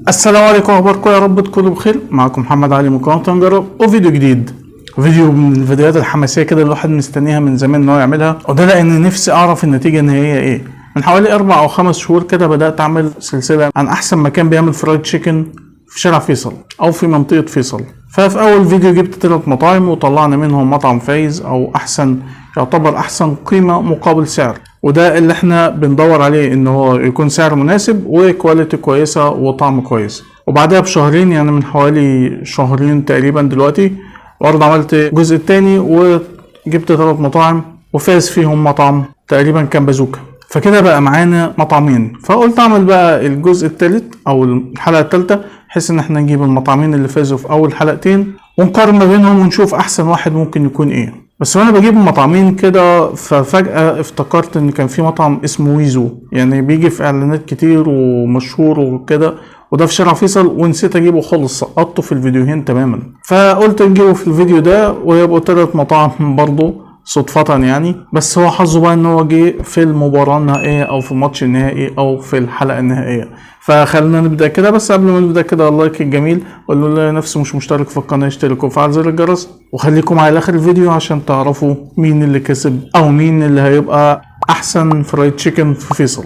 السلام عليكم، اخباركم؟ يا رب تكونوا بخير. معكم محمد علي من قناه نجرب وفيديو جديد. فيديو من الفيديوهات الحماسيه كده الواحد مستنيها من زمان ان هو يعملها، وده لان نفسي اعرف النتيجه ان هي ايه. من حوالي 4 أو 5 شهور كده بدات اعمل سلسله عن احسن مكان بيعمل فرايد تشيكن في شارع فيصل او في منطقه فيصل. ففي اول فيديو جبت 3 مطاعم وطلعنا منهم مطعم فايز او احسن، يعتبر احسن قيمه مقابل سعر، وده اللي احنا بندور عليه، ان هو يكون سعر مناسب وكواليتي كويسه وطعم كويس. وبعدها بشهرين، يعني من حوالي شهرين تقريبا دلوقتي، برضه عملت الجزء الثاني وجبت 3 مطاعم وفاز فيهم مطعم تقريبا كان بازوكا. فكده بقى معانا مطعمين، فقلت اعمل بقى الجزء الثالث او الحلقه الثالثه بحيث ان احنا نجيب المطعمين اللي فازوا في اول حلقتين ونقارن ما بينهم ونشوف احسن واحد ممكن يكون ايه. بس وانا بجيب المطعمين كده ففجأة افتكرت ان كان في مطعم اسمه ويزو، يعني بيجي في اعلانات كتير ومشهور وكده، وده في شارع فيصل، ونسيت اجيبه خالص، سقطته في الفيديوهين تماما. فقلت نجيبه في الفيديو ده ويبقوا 3 مطاعم برضه صدفة يعني. بس هو حظه بقى ان هو جه في المباراة النهائية او في الماتش النهائي او في الحلقة النهائية. فخلينا نبدأ كده. بس قبل ما نبدأ كده، اللايك الجميل، واللي لا نفسه مش مشترك في القناة يشترك وفعل زر الجرس، وخليكم على اخر الفيديو عشان تعرفوا مين اللي كسب او مين اللي هيبقى احسن فرايد تشيكن في فيصل.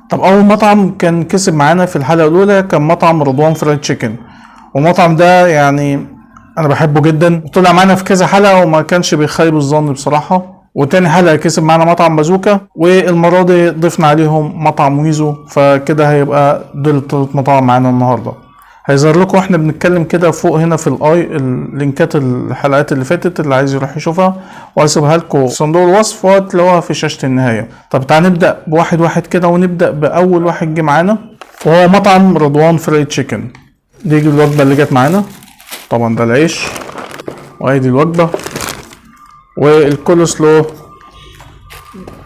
طب اول مطعم كان كسب معانا في الحلقة الاولى كان مطعم رضوان فرايد تشيكن، والمطعم ده يعني انا بحبه جدا، طلع معانا في كذا حلقه وما كانش بيخيب الظن بصراحه. وتاني حلقه كسب معانا مطعم بازوكا، والمره دي ضفنا عليهم مطعم ويزو، فكده هيبقى دول 3 مطاعم معانا النهارده. هيظهر لكم واحنا بنتكلم كده فوق هنا في الاي اللينكات الحلقات اللي فاتت اللي عايز يروح يشوفها، وهسيبها لكم في صندوق الوصف وهتلاقوها في شاشه النهايه. طب تعال نبدا بواحد واحد كده، ونبدا باول واحد جه معانا وهو مطعم رضوان فرايد تشيكن. دي الوجبه اللي جت معانا، طبعا ده العيش، وادي الوجبه والكول سلو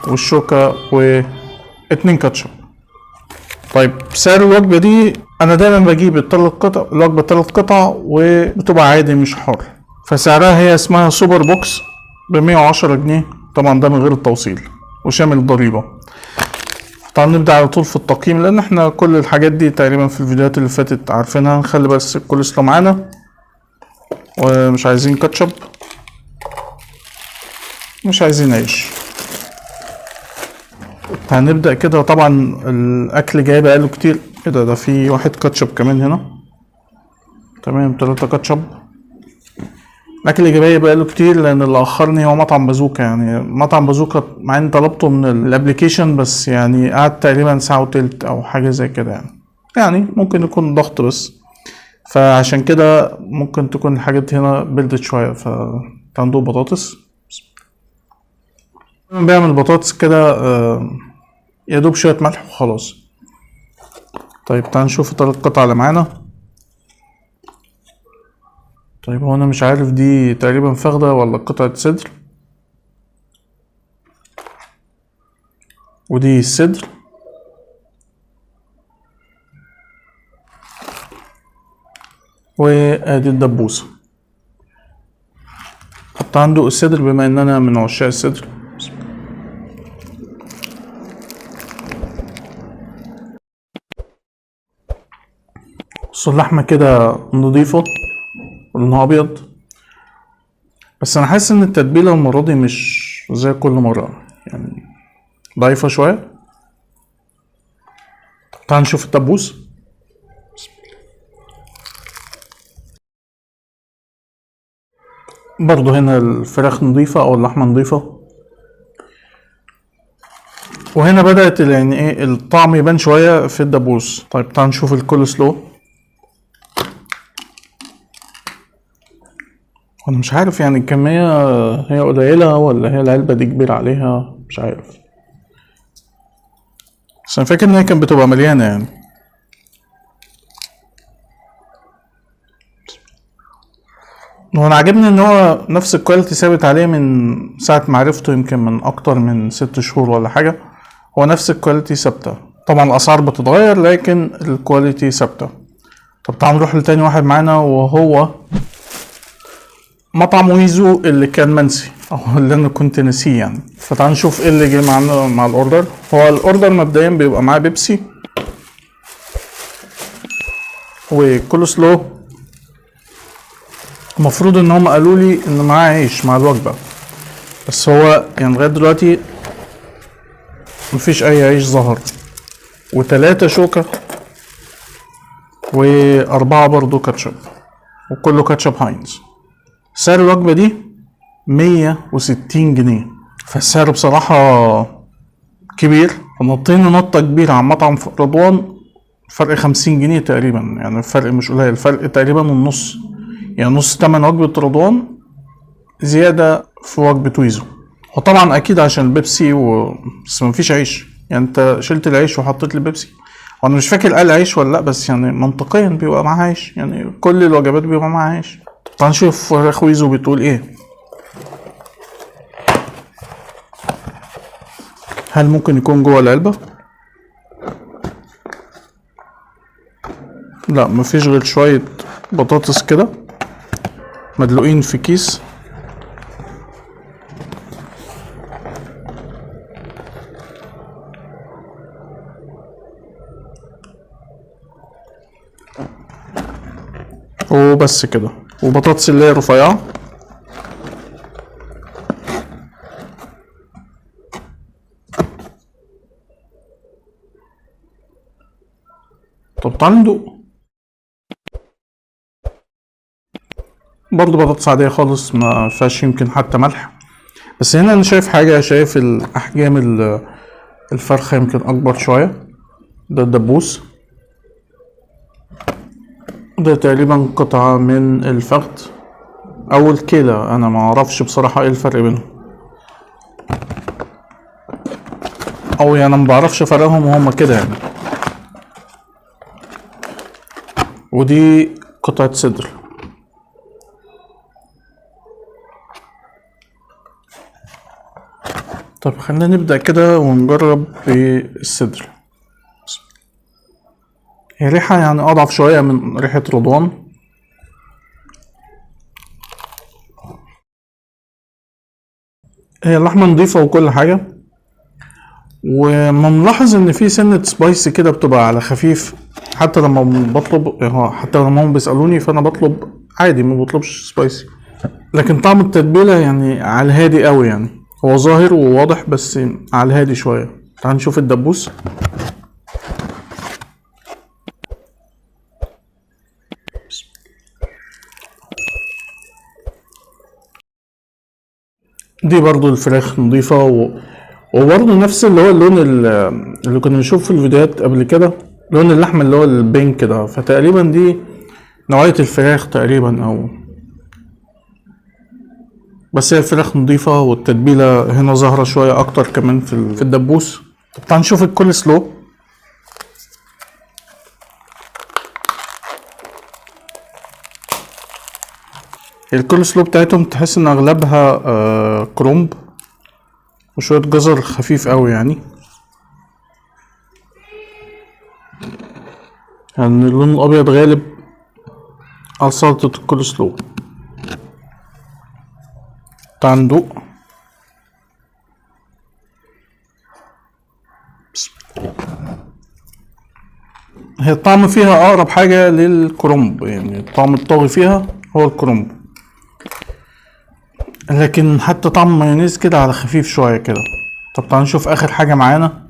والشوكه و2 كاتشب. طيب سعر الوجبه دي انا دايما بجيب الثلاث قطع، الوجبه 3 قطع وبتبقى عادي مش حر، فسعرها هي اسمها سوبر بوكس ب 110 جنيه، طبعا ده من غير التوصيل وشامل الضريبه. طبعا نبدا على طول في التقييم، لان احنا كل الحاجات دي تقريبا في الفيديوهات اللي فاتت عارفينها. نخلي بس الكول سلو معانا ومش عايزين كاتشب، مش عايزين عيش. هنبدأ كده. طبعا الأكل جاي بقاله كتير. ايه ده في 1 كاتشب كمان هنا، تمام 3 كاتشب. الأكل جاي بقاله كتير لأن اللي أخرني هو مطعم بازوكا. يعني مطعم بازوكا مع إني طلبته من الأبليكيشن، بس يعني قعد تقريبا ساعة وتلت أو حاجة زي كده، يعني ممكن يكون ضغط بس، فعشان كده ممكن تكون الحاجات هنا بردت شوية. عنده بطاطس، بيعمل بطاطس كده يا دوب شوية ملح وخلاص. طيب تعال نشوف 3 قطع اللي معانا. طيب هو انا مش عارف دي تقريبا فخدة ولا قطعة صدر، ودي الصدر، وادي الدبوسة. حتى عنده الصدر بما ان انا من عشاق الصدر. بصوا اللحمة كده نضيفة ولونها ابيض، بس انا حاسس ان التتبيلة المرة دي مش زي كل مرة، يعني ضعيفة شوية. تعال نشوف الدبوس. برضو هنا الفراخ نضيفة او اللحمة نضيفة، وهنا بدأت يعني ايه الطعم يبان شوية في الدبوس. طيب تعال نشوف الكول سلو. انا مش عارف يعني الكمية هي قليلة ولا هي العلبة دي كبيرة عليها، مش عارف، بس انا فاكر ان هي كانت بتبقى مليانة يعني. وانا عاجبني ان هو نفس الكواليتي ثابت عليه من ساعة ما عرفته، يمكن من اكتر من 6 شهور ولا حاجة. هو نفس الكواليتي ثابتة، طبعا الاسعار بتتغير لكن الكواليتي ثابتة. طب تعال نروح لتاني واحد معانا وهو مطعم ويزو اللي كان منسي او اللي انا كنت ناسيه يعني. فتعال نشوف ايه اللي جه معانا مع الاوردر. هو الاوردر مبدئيا بيبقى معاه بيبسي وكول سلو. المفروض ان هم قالوا لي ان معاه عيش مع الوجبة، بس هو يعني لغاية دلوقتي مفيش اي عيش ظهر. و3 شوكة و4 برضو كاتشب، وكله كاتشب هاينز. سعر الوجبة دي 160 جنيه، فالسعر بصراحة كبير. نطينا نطة كبيرة عن مطعم رضوان، فرق 50 جنيه تقريبا، يعني الفرق مش قليل، الفرق تقريبا النص، يعني نص تمن وجبة رضوان زيادة في وجبة ويزو. وطبعا أكيد عشان البيبسي بس مفيش عيش، يعني أنت شلت العيش وحطيت البيبسي. وأنا مش فاكر قال عيش ولا لأ، بس يعني منطقيا بيبقى معاها عيش، يعني كل الوجبات بيبقى معاها عيش. طب نشوف فراخ ويزو بتقول إيه. هل ممكن يكون جوه العلبة؟ لا، مفيش غير شوية بطاطس كده مدلوقين في كيس. وبس كده، وبطاطس اللي هي رفيعة. طب تعالى ندوق. برضه بطاطس عادية خالص، ما فيهاش يمكن حتى ملح. بس هنا انا شايف حاجة، شايف الاحجام الفرخة يمكن اكبر شوية. ده الدبوس، ده تقريبا قطعة من الفخذ او الكلى، انا ما اعرفش بصراحة ايه الفرق بينهم، او يعني ما بعرفش فرقهم وهم كده يعني. ودي قطعة صدر. طب خلينا نبدأ كده ونجرب بالصدر. هي ريحة يعني أضعف شوية من ريحة رضوان. هي اللحمة نضيفة وكل حاجة، وملاحظ إن في سنة سبايسي كده بتبقى على خفيف. حتى لما بطلب، حتى لما هم بيسألوني فأنا بطلب عادي، ما بطلبش سبايسي. لكن طعم التتبيلة يعني على الهادي قوي، يعني هو ظاهر وواضح بس على الهادي شوية. تعال نشوف الدبوس. دي برضو الفراخ نضيفة وبرضو نفس اللي هو اللون اللي كنا بنشوف في الفيديوهات قبل كده، لون اللحم اللي هو البينك ده، فتقريبا دي نوعية الفراخ تقريبا، او بس هي الفراخ نضيفة والتتبيلة هنا ظاهرة شوية اكتر كمان في الدبوس. طب تعال نشوف الكول سلو. الكول سلو بتاعتهم تحس ان اغلبها كرومب وشوية جزر خفيف قوي، يعني اللون الابيض غالب على سلطة الكول سلو. تعال ندوق. هي الطعم فيها اقرب حاجة للكرومب، يعني الطعم الطاغي فيها هو الكرومب، لكن حتى طعم مايونيز كده على خفيف شوية كده. طب تعال نشوف اخر حاجة معانا.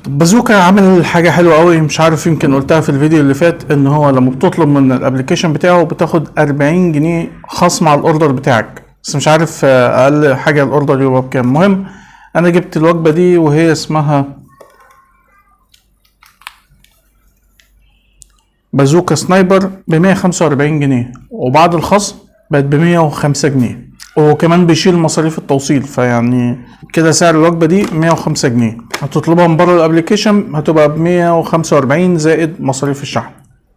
بازوكا عامل حاجة حلوة قوي، مش عارف يمكن قلتها في الفيديو اللي فات، ان هو لما بتطلب من الابليكيشن بتاعه بتاخد 40 جنيه خصم على الاوردر بتاعك، بس مش عارف اقل حاجة الاوردر يبقى بكام. المهم انا جبت الوجبة دي وهي اسمها بازوكا سنايبر ب145 جنيه، وبعد الخصم بقت ب105 جنيه، وكمان بيشيل مصاريف التوصيل، فيعني كده سعر الوجبة دي 105 جنيه. هتطلبها من بره الابليكيشن هتبقى ب145 زائد مصاريف الشحن.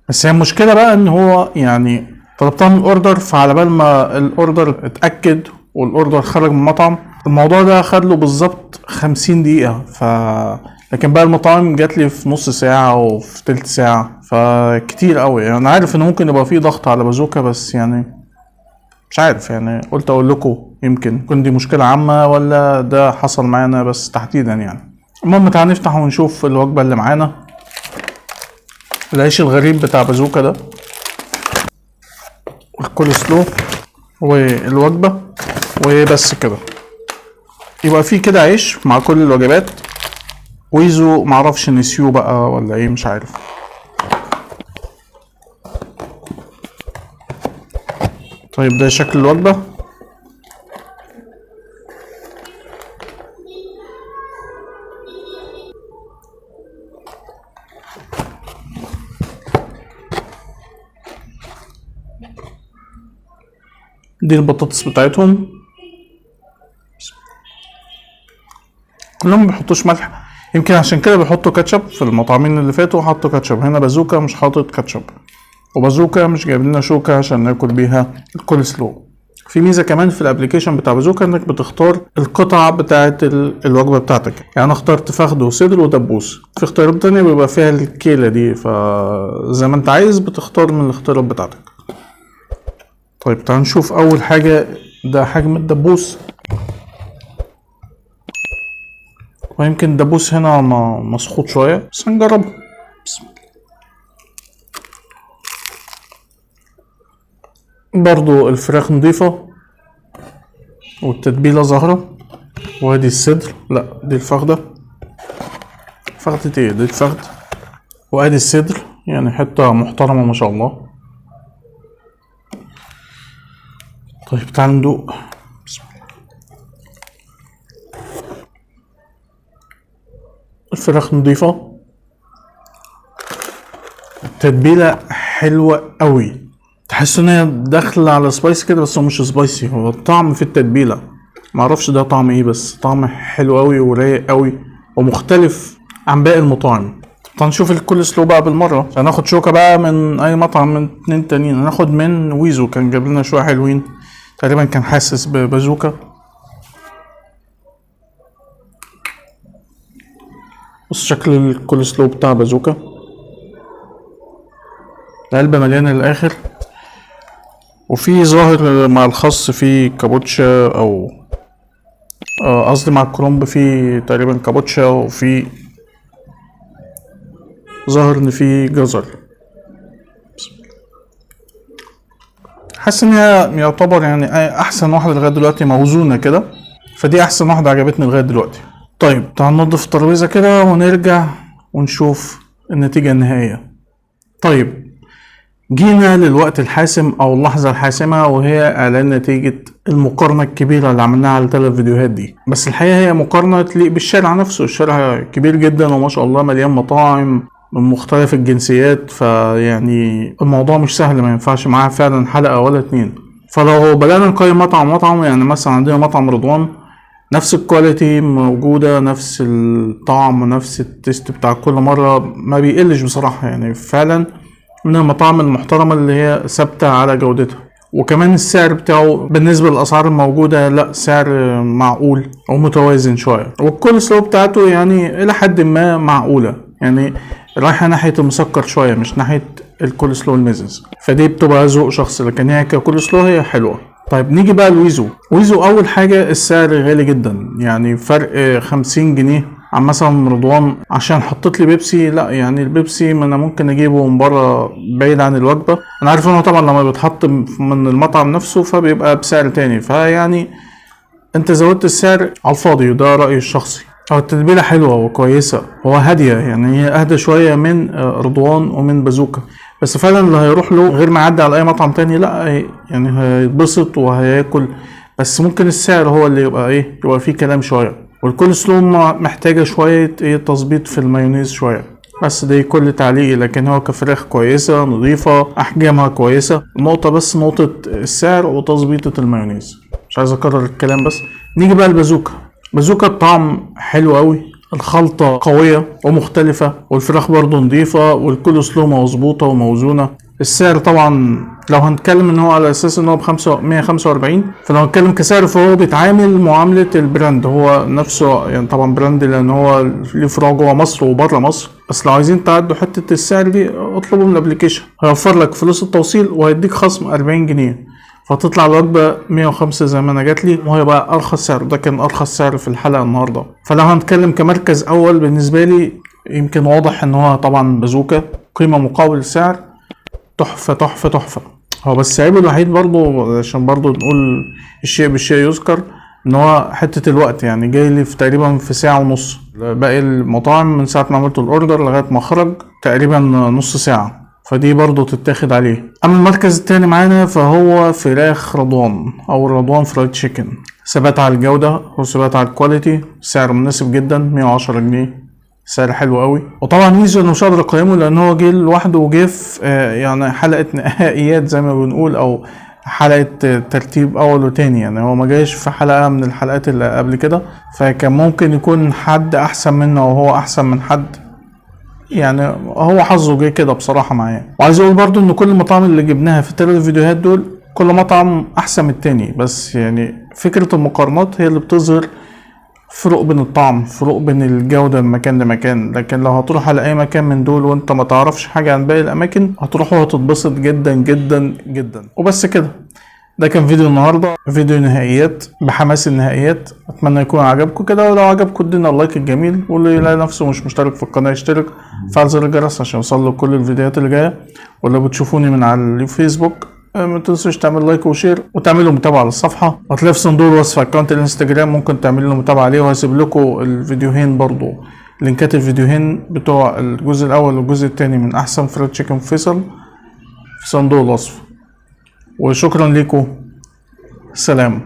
بس هي المشكلة بقى ان هو يعني طلبتها من الاوردر، فعلى بال ما الاوردر اتأكد والاوردر خرج من المطعم، الموضوع ده خد له بالظبط 50 دقيقة. لكن بقى المطاعم جات لي في نص ساعة وفي تلت ساعة، فكتير قوي. يعني انا عارف ان ممكن يبقى فيه ضغط على بازوكا، بس يعني مش عارف، يعني قلت اقول لكم يمكن يكون دي مشكلة عامة ولا ده حصل معانا بس تحديدا يعني. المهم تعال نفتح ونشوف الوجبة اللي معانا. العيش الغريب بتاع بازوكا ده، الكول سلو والوجبة، وبس كده. يبقى في كده عيش مع كل الوجبات. ويزو معرفش نسيوه بقى ولا ايه، مش عارف. طيب ده شكل الوجبة. دي البطاطس بتاعتهم، كلهم ما بيحطوش ملح، يمكن عشان كده بيحطوا كاتشب. في المطعمين اللي فاتوا حطوا كاتشب، هنا بازوكا مش حاطط كاتشب، وبازوكا مش جايب لنا شوكة عشان ناكل بيها الكول سلو. في ميزة كمان في الابليكيشن بتاع بازوكا، انك بتختار القطع بتاعة الوجبة بتاعتك. يعني انا اخترت فخذ وصدر ودبوس، في اختيارات تانية بيبقى فيها الكيلة دي، فزي ما انت عايز بتختار من الاختيارات بتاعتك. طيب تعال نشوف اول حاجة. ده حجم الدبوس، ويمكن الدبوس هنا مسخوط شوية، بس هنجربه. برضو الفراخ نضيفة والتتبيلة ظاهرة. وادي الصدر، لا دي الفخدة. فخدة ايه دي؟ الفخد. وادي الصدر، يعني حتة محترمة ما شاء الله. طيب تعال ندوق. بسم الله. الفراخ نضيفة، التتبيلة حلوة قوي، تحس ان هي داخلة على سبايسي كده، بس هو مش سبايسي، هو الطعم في التتبيلة. معرفش ده طعم ايه، بس طعم حلو قوي ورايق قوي ومختلف عن باقي المطاعم. طب نشوف الكول سلو بقى بالمرة. هناخد شوكة بقى من اي مطعم من اتنين تانيين. هناخد من ويزو، كان جاب لنا شوية حلوين، تقريبا كان حاسس ببازوكا. بص شكل الكول سلو بتاع بازوكا، العلبة مليانة للآخر. وفي ظاهر مع الخس في كابوتشا، او قصدي مع الكرومب في تقريبا كابوتشا، وفي ظاهر ان في جزر. حاسس ان هي يعتبر يعني احسن واحدة لغاية دلوقتي، موزونة كده، فدي احسن واحدة عجبتني لغاية دلوقتي. طيب تعال ننضف الترابيزة كده ونرجع ونشوف النتيجة النهائية. طيب جينا للوقت الحاسم او اللحظة الحاسمة، وهي اعلان نتيجة المقارنة الكبيرة اللي عملناها على ال3 فيديوهات دي. بس الحقيقة هي مقارنة تليق بالشارع نفسه. الشارع كبير جدا وما شاء الله مليان مطاعم من مختلف الجنسيات، فيعني الموضوع مش سهل، ما ينفعش معاه فعلا حلقة ولا 2. فلو بدأنا نقيم مطعم، يعني مثلا عندنا مطعم رضوان، نفس الكواليتي موجودة، نفس الطعم ونفس التيست بتاع كل مرة، ما بيقلش بصراحة. يعني فعلا من المطاعم المحترمة اللي هي ثابتة على جودتها. وكمان السعر بتاعه بالنسبة للأسعار الموجودة لا سعر معقول أو متوازن شوية. والكول سلو بتاعته يعني إلى حد ما معقولة، يعني رايحة ناحية المسكر شوية، مش ناحية الكول سلو المزز، فدي بتبقى ذوق شخصي، لكن هي ككول سلو هي حلوة. طيب نيجي بقى لويزو. ويزو أول حاجة السعر غالي جدا، يعني فرق 50 جنيه عن مثلا رضوان. عشان حطيت لي بيبسي، لا يعني البيبسي ما انا ممكن اجيبه من بره بعيد عن الوجبه. انا عارف انه طبعا لما بيتحط من المطعم نفسه فبيبقى بسعر تاني، فيعني انت زودت السعر على الفاضي، وده رايي الشخصي. هو التتبيله حلوه وكويسه، هو هاديه، يعني هي اهدى شويه من رضوان ومن بازوكا، بس فعلا اللي هيروح له غير ما يعدي على اي مطعم تاني لا يعني هيتبسط وهياكل. بس ممكن السعر هو اللي يبقى فيه كلام شويه. والكول سلو محتاجة شوية تظبيط في المايونيز شوية، بس دي كل تعليقي. لكن هو كفراخ كويسة نظيفة، أحجامها كويسة. النقطة بس نقطة السعر وتظبيطة المايونيز، مش عايز أكرر الكلام. بس نيجي بقى البازوكا. بازوكا الطعم حلو قوي، الخلطة قوية ومختلفة، والفراخ برضو نظيفة، والكول سلو مظبوطة وموزونة. السعر طبعا لو هنتكلم ان هو على اساس ان هو ب145، فلو هنتكلم كسعر فهو بيتعامل معاملة البراند، هو نفسه يعني طبعا براند لان هو ليه فروع جوه مصر وبره مصر. بس لو عايزين تعدوا حتة السعر دي اطلبوا من الابليكيشن، هيوفر لك فلوس التوصيل وهيديك خصم 40 جنيه، فتطلع الوجبة 105 زي ما انا جات لي، وهي بقى ارخص سعر. ده كان ارخص سعر في الحلقة النهاردة. فلو هنتكلم كمركز اول بالنسبة لي، يمكن واضح ان هو طبعا بازوكا قيمة مقابل سعر تحفة تحفة تحفة. هو بس عيبه الوحيد برضو، عشان برضو نقول الشيء بالشيء يذكر، ان هو حتة الوقت، يعني جاي لي في تقريبا في ساعة ونص. باقي المطاعم من ساعة ما عملت الاوردر لغاية ما خرج تقريبا نص ساعة، فدي برضو تتاخد عليه. اما المركز التاني معانا فهو فراخ رضوان او رضوان فرايد تشيكن. ثبات على الجودة وثبات على الكواليتي، سعر مناسب جدا 110 جنيه، سعر حلو قوي. وطبعا ميزه انه مش قادر اقيمه لان هو جه لوحده وجه في يعني حلقة نهائيات زي ما بنقول، او حلقة ترتيب اول وتاني، يعني هو ما جاش في حلقة من الحلقات اللي قبل كده، فكان ممكن يكون حد احسن منه وهو احسن من حد، يعني هو حظه جه كده بصراحة معايا. وعايز اقول برضو ان كل المطاعم اللي جبناها في الثلاث فيديوهات دول كل مطعم احسن من التاني، بس يعني فكرة المقارنات هي اللي بتظهر فروق بين الطعم، فروق بين الجودة من مكان لمكان. لكن لو هتروح على اي مكان من دول وانت ما تعرفش حاجة عن باقي الاماكن هتروح وهتتبسط جدا جدا جدا. وبس كده، ده كان فيديو النهاردة، فيديو نهائيات بحماس النهائيات. اتمنى يكون عجبكم كده، ولو عجبكم ادينا اللايك الجميل، واللي يلاقي نفسه مش مشترك في القناة يشترك، فعل زر الجرس عشان يوصل كل الفيديوهات اللي جاية. ولو بتشوفوني من على الفيسبوك ما تنسوش تعمل لايك وشير وتعملوا متابعة للصفحة، وهتلاقي في صندوق الوصف اكونت الانستجرام ممكن تعملوا متابعة عليه، وهسيب لكم الفيديوهين برضو، لينكات الفيديوهين بتوع الجزء الاول والجزء الثاني من احسن فرايد تشيكن فيصل في صندوق الوصف. وشكرا لكم، سلام.